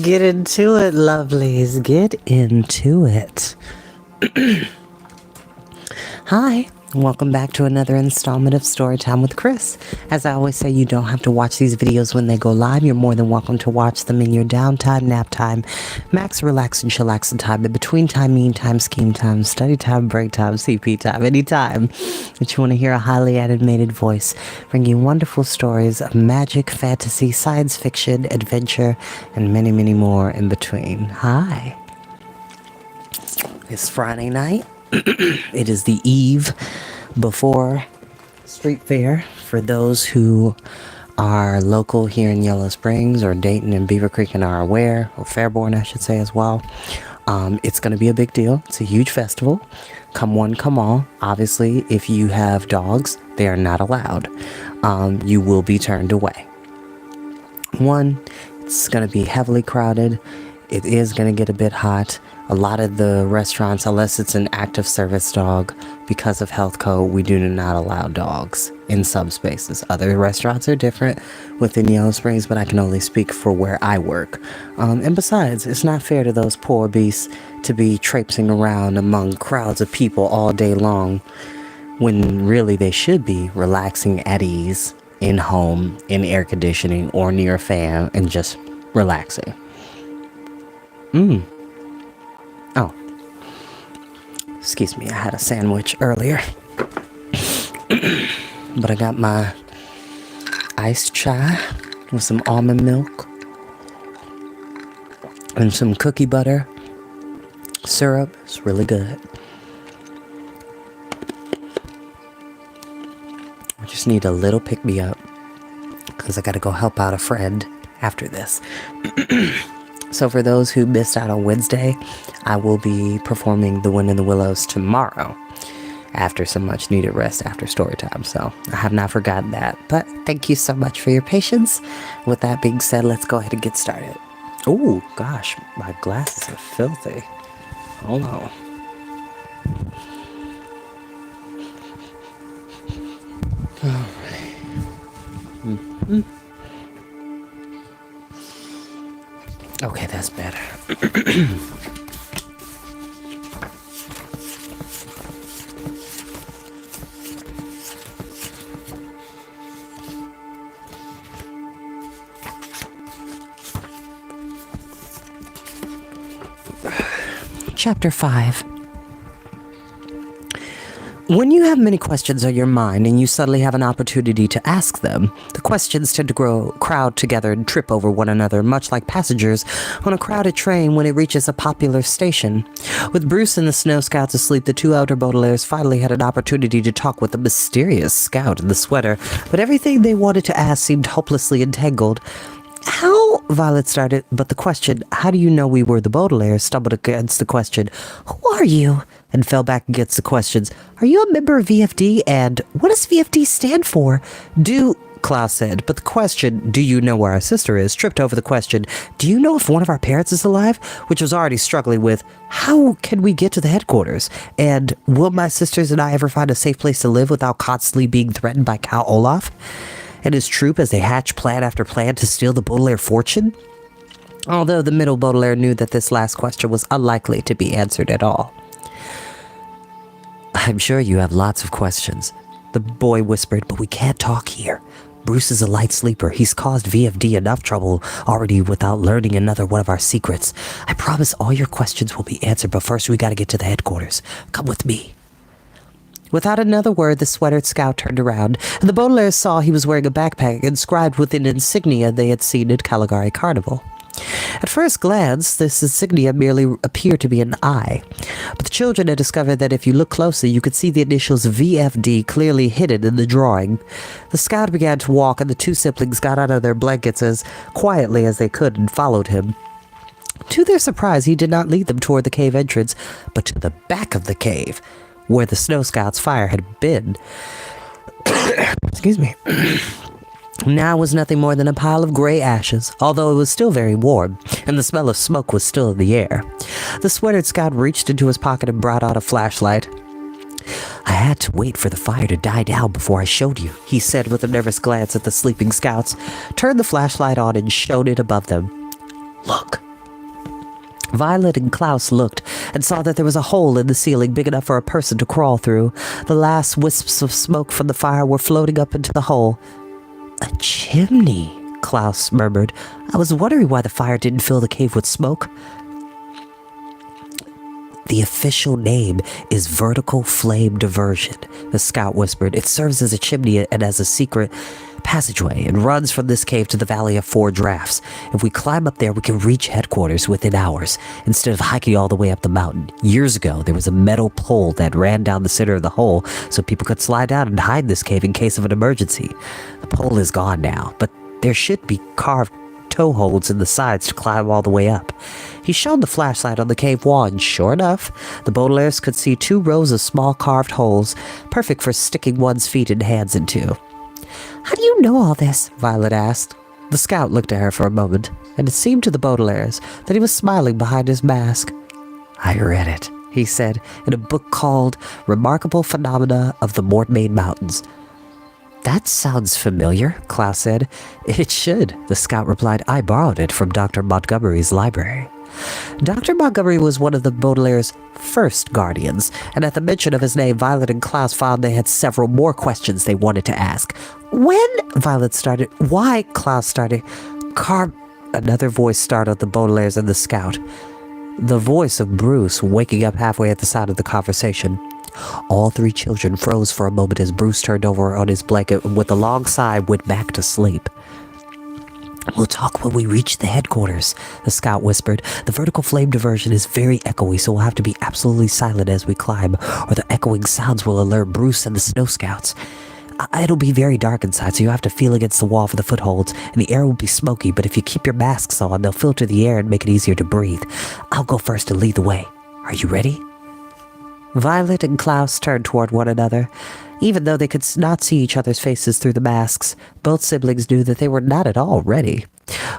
Get into it, lovelies. Get into it. Hi, and welcome back to another installment of Storytime with Chris. As I always say, you don't have to watch these videos when they go live. You're more than welcome to watch them in your downtime, nap time, max relax and chillax time, in between time, mean time, scheme time, study time, break time, CP time, anytime that you want to hear a highly animated voice bringing wonderful stories of magic, fantasy, science fiction, adventure, and many, many more in between. Hi. It's Friday night. It is the eve before Street Fair. For those who are local here in Yellow Springs or Dayton and Beaver Creek and are aware, or Fairborn I should say as well, it's going to be a big deal. It's a huge festival. Come one, come all. Obviously, if you have dogs, they are not allowed. You will be turned away. One, it's going to be heavily crowded. It is going to get a bit hot. A lot of the restaurants, unless it's an active service dog, because of health code, we do not allow dogs in subspaces. Other restaurants are different within Yellow Springs, but I can only speak for where I work. And besides, it's not fair to those poor beasts to be traipsing around among crowds of people all day long when really they should be relaxing at ease in home, in air conditioning, or near a fan and just relaxing. Oh, excuse me, I had a sandwich earlier. But I got my iced chai with some almond milk and some cookie butter syrup. It's really good. I just need a little pick-me-up because I gotta go help out a friend after this. So for those who missed out on Wednesday, I will be performing The Wind in the Willows tomorrow after some much needed rest after story time. So I have not forgotten that. But thank you so much for your patience. With that being said, let's go ahead and get started. Oh gosh, my glasses are filthy. Hold on. All right. Okay, that's better. Chapter 5. When you have many questions on your mind and you suddenly have an opportunity to ask them, the questions tend to crowd together and trip over one another, much like passengers on a crowded train when it reaches a popular station. With Bruce and the Snow Scouts asleep, the two outer Baudelaires finally had an opportunity to talk with the mysterious scout in the sweater, but everything they wanted to ask seemed hopelessly entangled. How? Violet started, but the question, how do you know we were the Baudelaires, stumbled against the question, who are you? And fell back against the questions, are you a member of VFD? And what does VFD stand for? Klaus said, but the question, do you know where our sister is, tripped over the question, do you know if one of our parents is alive? Which was already struggling with, how can we get to the headquarters? And will my sisters and I ever find a safe place to live without constantly being threatened by Count Olaf and his troop as they hatch plan after plan to steal the Baudelaire fortune? Although the middle Baudelaire knew that this last question was unlikely to be answered at all. I'm sure you have lots of questions, the boy whispered, but we can't talk here. Bruce is a light sleeper. He's caused VFD enough trouble already without learning another one of our secrets. I promise all your questions will be answered, but first we gotta get to the headquarters. Come with me. Without another word, the sweatered scout turned around, and the Baudelaires saw he was wearing a backpack inscribed with an insignia they had seen at Caligari Carnival. At first glance, this insignia merely appeared to be an eye, but the children had discovered that if you look closely, you could see the initials VFD clearly hidden in the drawing. The scout began to walk, and the two siblings got out of their blankets as quietly as they could and followed him. To their surprise, he did not lead them toward the cave entrance, but to the back of the cave, where the Snow Scouts' fire had been. Excuse me. Now was nothing more than a pile of gray ashes, although it was still very warm, and the smell of smoke was still in the air. The sweatered scout reached into his pocket and brought out a flashlight. I had to wait for the fire to die down before I showed you, he said with a nervous glance at the sleeping scouts, turned the flashlight on and shone it above them. Look. Violet and Klaus looked and saw that there was a hole in the ceiling big enough for a person to crawl through. The last wisps of smoke from the fire were floating up into the hole. A chimney, Klaus murmured. I was wondering why the fire didn't fill the cave with smoke. The official name is Vertical Flame Diversion, the scout whispered. It serves as a chimney and as a secret passageway and runs from this cave to the Valley of Four Drafts. If we climb up there, we can reach headquarters within hours, instead of hiking all the way up the mountain. Years ago, there was a metal pole that ran down the center of the hole so people could slide down and hide this cave in case of an emergency. The pole is gone now, but there should be carved toe holds in the sides to climb all the way up. He shone the flashlight on the cave wall, and sure enough, the Baudelaires could see 2 rows of small carved holes, perfect for sticking one's feet and hands into. How do you know all this? Violet asked. The scout looked at her for a moment, and it seemed to the Baudelaires that he was smiling behind his mask. I read it, he said, in a book called Remarkable Phenomena of the Mortmain Mountains. That sounds familiar, Klaus said. It should, the scout replied. I borrowed it from Dr. Montgomery's library. Dr. Montgomery was one of the Baudelaire's first guardians, and at the mention of his name, Violet and Klaus found they had several more questions they wanted to ask. When? Violet started. Why? Klaus started. Another voice startled the Baudelaires and the scout. The voice of Bruce, waking up halfway at the sound of the conversation. All 3 children froze for a moment as Bruce turned over on his blanket and with a long sigh went back to sleep. We'll talk when we reach the headquarters, the scout whispered. The vertical flame diversion is very echoey, so we'll have to be absolutely silent as we climb, or the echoing sounds will alert Bruce and the snow scouts. It'll be very dark inside, so you have to feel against the wall for the footholds, and the air will be smoky, but if you keep your masks on, they'll filter the air and make it easier to breathe. I'll go first and lead the way. Are you ready? Violet and Klaus turned toward one another. Even though they could not see each other's faces through the masks, both siblings knew that they were not at all ready.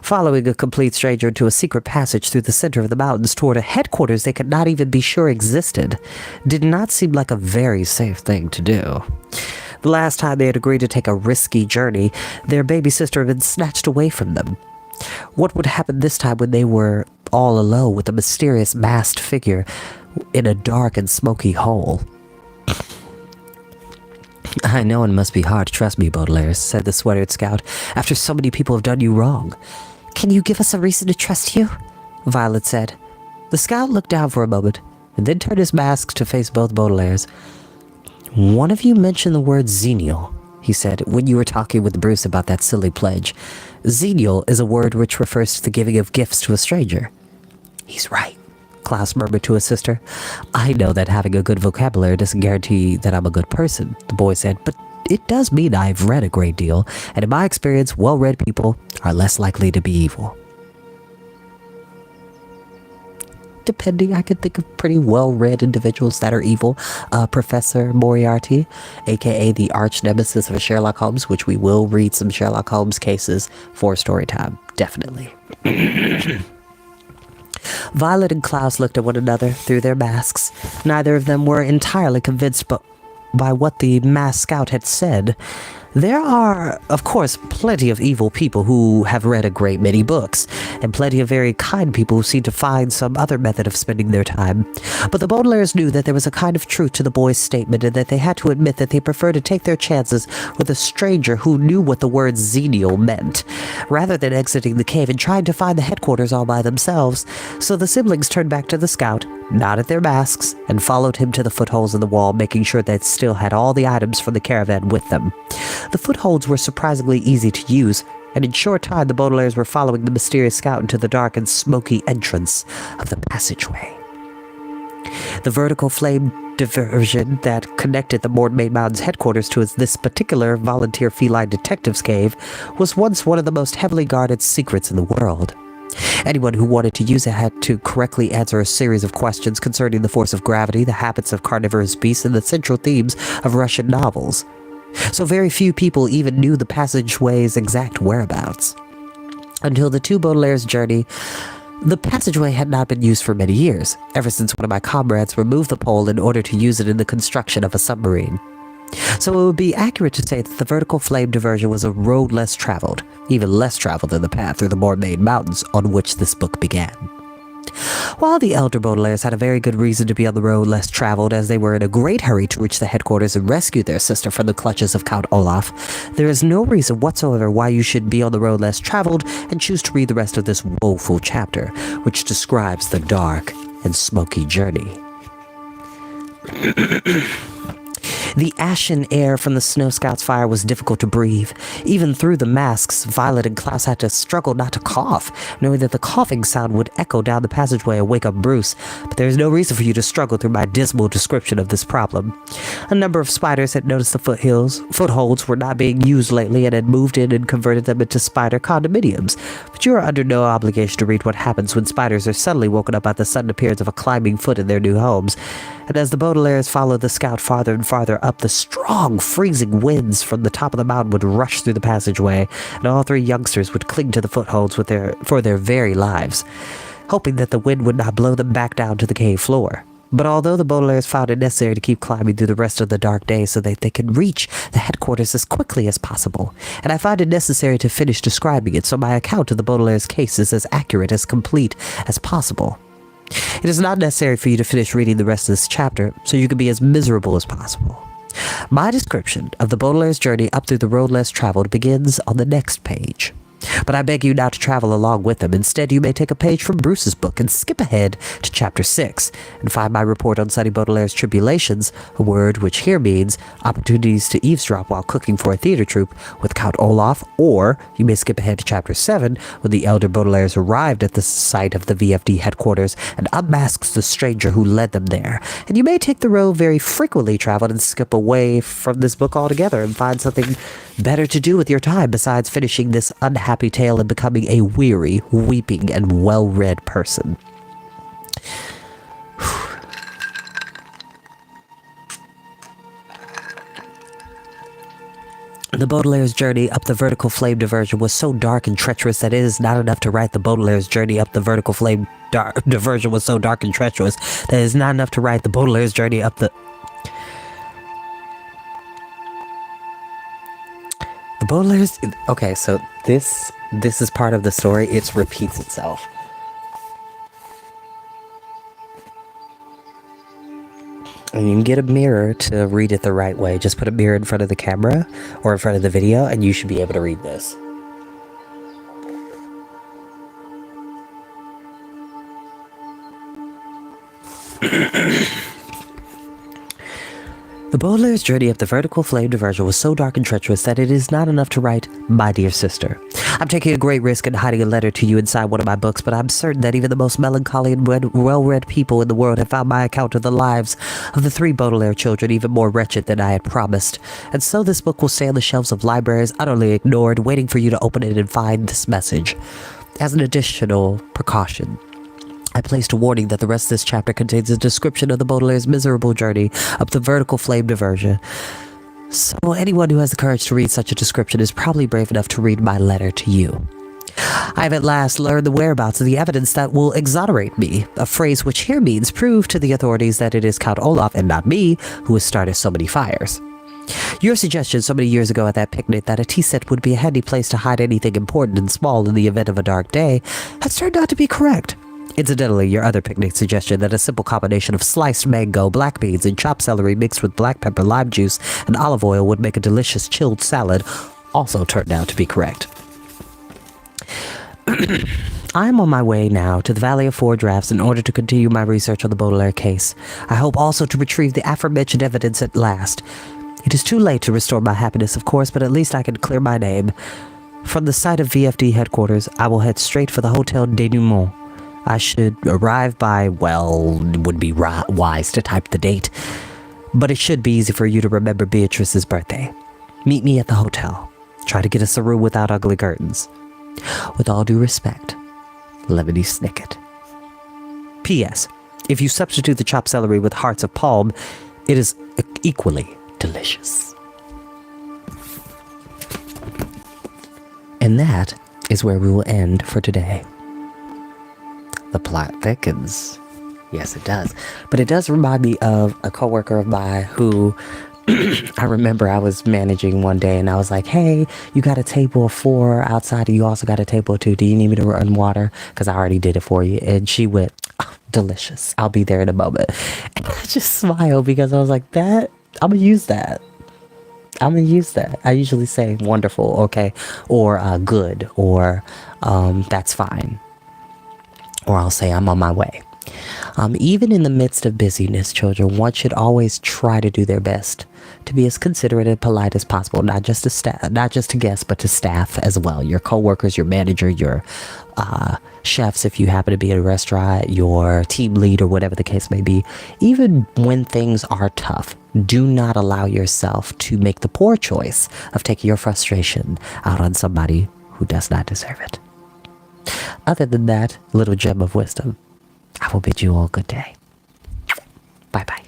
Following a complete stranger into a secret passage through the center of the mountains toward a headquarters they could not even be sure existed did not seem like a very safe thing to do. The last time they had agreed to take a risky journey, their baby sister had been snatched away from them. What would happen this time when they were all alone with a mysterious masked figure in a dark and smoky hole? I know it must be hard to trust me, Baudelaire, said the sweatered scout, after so many people have done you wrong. Can you give us a reason to trust you? Violet said. The scout looked down for a moment, and then turned his mask to face both Baudelaires. One of you mentioned the word xenial, he said, when you were talking with Bruce about that silly pledge. Xenial is a word which refers to the giving of gifts to a stranger. He's right, Klaus murmured to his sister. I know that having a good vocabulary doesn't guarantee that I'm a good person, the boy said, but it does mean I've read a great deal, and in my experience, well-read people are less likely to be evil. Depending, I could think of pretty well-read individuals that are evil. Professor Moriarty, aka the arch nemesis of Sherlock Holmes, which we will read some Sherlock Holmes cases for Storytime, definitely. Violet and Klaus looked at one another through their masks. Neither of them were entirely convinced by what the masked scout had said. There are, of course, plenty of evil people who have read a great many books, and plenty of very kind people who seem to find some other method of spending their time. But the Baudelaires knew that there was a kind of truth to the boy's statement, and that they had to admit that they preferred to take their chances with a stranger who knew what the word xenial meant, rather than exiting the cave and trying to find the headquarters all by themselves. So the siblings turned back to the scout, nodded their masks, and followed him to the footholds in the wall, making sure they still had all the items from the caravan with them. The footholds were surprisingly easy to use, and in short time the Baudelaires were following the mysterious scout into the dark and smoky entrance of the passageway. The vertical flame diversion that connected the Mortmain Mountains headquarters to this particular volunteer feline detective's cave was once one of the most heavily guarded secrets in the world. Anyone who wanted to use it had to correctly answer a series of questions concerning the force of gravity, the habits of carnivorous beasts, and the central themes of Russian novels. So very few people even knew the passageway's exact whereabouts. Until the two Baudelaires' journey The passageway had not been used for many years, ever since one of my comrades removed the pole in order to use it in the construction of a submarine. So it would be accurate to say that the vertical flame diversion was a road less traveled, even less traveled than the path through the more main mountains on which this book began. While the elder Baudelaires had a very good reason to be on the road less traveled, as they were in a great hurry to reach the headquarters and rescue their sister from the clutches of Count Olaf, there is no reason whatsoever why you should be on the road less traveled and choose to read the rest of this woeful chapter, which describes the dark and smoky journey. The ashen air from the Snow Scout's fire was difficult to breathe. Even through the masks, Violet and Klaus had to struggle not to cough, knowing that the coughing sound would echo down the passageway and wake up Bruce. But there is no reason for you to struggle through my dismal description of this problem. A number of spiders had noticed the footholds were not being used lately and had moved in and converted them into spider condominiums. But you are under no obligation to read what happens when spiders are suddenly woken up by the sudden appearance of a climbing foot in their new homes. And as the Baudelaires followed the scout farther and farther up, the strong, freezing winds from the top of the mountain would rush through the passageway, and all three youngsters would cling to the footholds for their very lives, hoping that the wind would not blow them back down to the cave floor. But although the Baudelaires found it necessary to keep climbing through the rest of the dark day so that they could reach the headquarters as quickly as possible, and I find it necessary to finish describing it so my account of the Baudelaires' case is as accurate as complete as possible. It is not necessary for you to finish reading the rest of this chapter, so you can be as miserable as possible. My description of the Baudelaires' journey up through the road less traveled begins on the next page. But I beg you not to travel along with them. Instead, you may take a page from Bruce's book and skip ahead to chapter 6 and find my report on Sonny Baudelaire's tribulations, a word which here means opportunities to eavesdrop while cooking for a theater troupe with Count Olaf, or you may skip ahead to chapter 7 when the elder Baudelaires arrived at the site of the VFD headquarters and unmasks the stranger who led them there. And you may take the road very frequently traveled and skip away from this book altogether and find something better to do with your time besides finishing this unhappy tale and becoming a weary, weeping, and well-read person. The Baudelaire's journey up the vertical flame diversion was so dark and treacherous that it is not enough to write the Baudelaire's journey up the vertical flame diversion was so dark and treacherous that it is not enough to write the Baudelaire's journey up the Baudelaire's... Okay, so this is part of the story. It repeats itself. And you can get a mirror to read it the right way. Just put a mirror in front of the camera or in front of the video, and you should be able to read this. The Baudelaire's journey up the vertical flame diversion was so dark and treacherous that it is not enough to write, "My dear sister." I'm taking a great risk in hiding a letter to you inside one of my books, but I'm certain that even the most melancholy and well-read people in the world have found my account of the lives of the 3 Baudelaire children even more wretched than I had promised. And so this book will stay on the shelves of libraries, utterly ignored, waiting for you to open it and find this message. As an additional precaution, I placed a warning that the rest of this chapter contains a description of the Baudelaire's miserable journey up the vertical flame diversion. So anyone who has the courage to read such a description is probably brave enough to read my letter to you. I have at last learned the whereabouts of the evidence that will exonerate me, a phrase which here means prove to the authorities that it is Count Olaf and not me who has started so many fires. Your suggestion so many years ago at that picnic that a tea set would be a handy place to hide anything important and small in the event of a dark day has turned out to be correct. Incidentally, your other picnic suggestion that a simple combination of sliced mango, black beans, and chopped celery mixed with black pepper, lime juice, and olive oil would make a delicious chilled salad also turned out to be correct. I am on my way now to the Valley of Four Drafts in order to continue my research on the Baudelaire case. I hope also to retrieve the aforementioned evidence at last. It is too late to restore my happiness, of course, but at least I can clear my name. From the site of VFD headquarters, I will head straight for the Hotel Denouement. I should arrive by, well, it would be wise to type the date, but it should be easy for you to remember Beatrice's birthday. Meet me at the hotel. Try to get us a room without ugly curtains. With all due respect, Lemony Snicket. P.S. If you substitute the chopped celery with hearts of palm, it is equally delicious. And that is where we will end for today. the plot thickens. Yes, it does. But it does remind me of a coworker of mine who I remember I was managing one day and I was like, hey, you got a table of 4 outside and you also got a table of 2. Do you need me to run water? Because I already did it for you. And she went, oh, delicious. I'll be there in a moment. And I just smiled because I was like, I'm going to use that. I'm going to use that. I usually say wonderful, okay, or good, or that's fine. Or I'll say I'm on my way. Even in the midst of busyness, children, one should always try to do their best to be as considerate and polite as possible, not just to staff, not just to guests, but to staff as well. Your coworkers, your manager, your chefs, if you happen to be at a restaurant, your team lead, or whatever the case may be. Even when things are tough, do not allow yourself to make the poor choice of taking your frustration out on somebody who does not deserve it. Other than that, little gem of wisdom. I will bid you all good day. Bye-bye.